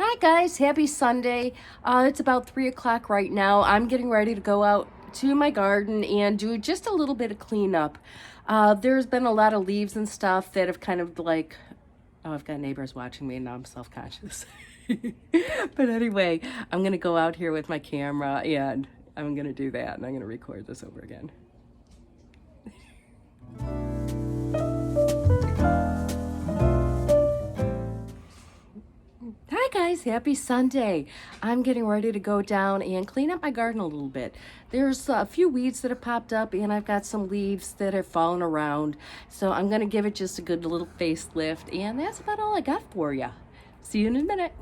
Hi guys, happy Sunday. It's about 3 o'clock right now. I'm getting ready to go out to my garden and do just a little bit of cleanup. There's been a lot of leaves and stuff that have kind of like, oh, I've got neighbors watching me and now I'm self-conscious. But anyway, I'm gonna go out here with my camera and I'm gonna do that and I'm gonna record this over again. Hi guys, happy Sunday. I'm getting ready to go down and clean up my garden a little bit. There's a few weeds that have popped up and I've got some leaves that have fallen around. So I'm gonna give it just a good little facelift and that's about all I got for you. See you in a minute.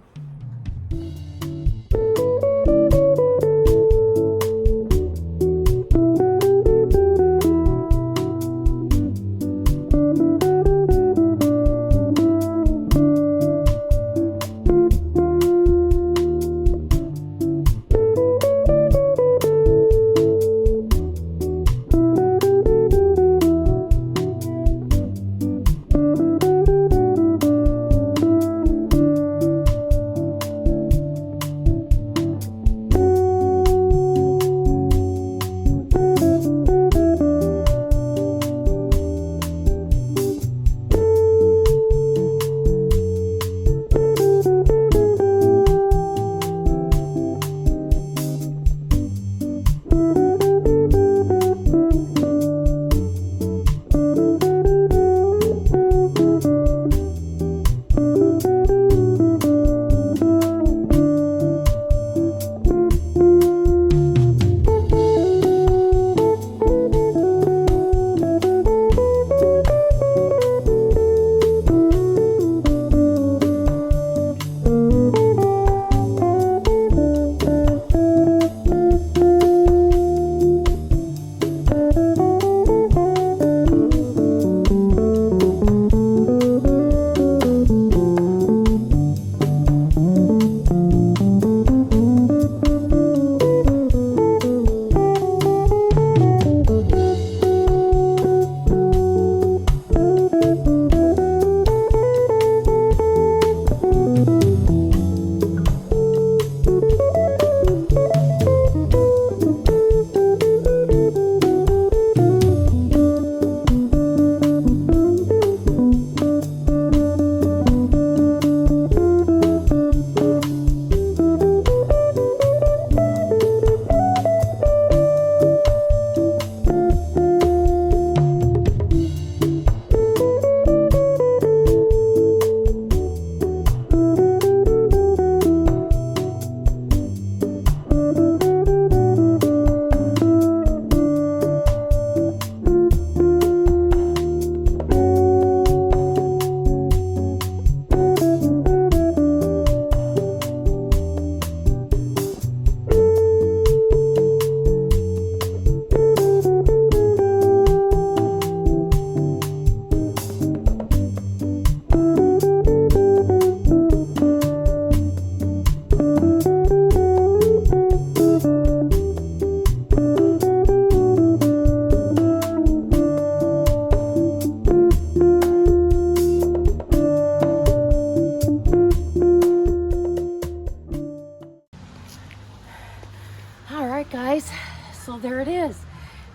All right guys, so there it is.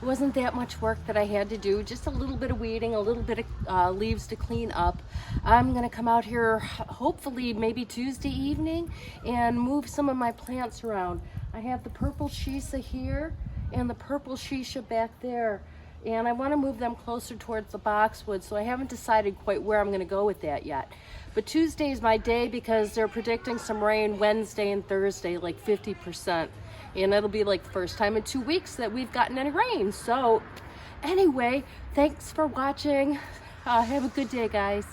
It wasn't that much work that I had to do, just a little bit of weeding, a little bit of leaves to clean up. I'm gonna come out here hopefully maybe Tuesday evening and move some of my plants around. I have the purple shisha here and the purple shisha back there. And I want to move them closer towards the boxwood, so I haven't decided quite where I'm going to go with that yet. But Tuesday is my day because they're predicting some rain Wednesday and Thursday, like 50%. And it'll be like the first time in 2 weeks that we've gotten any rain. So anyway, thanks for watching. Have a good day, guys.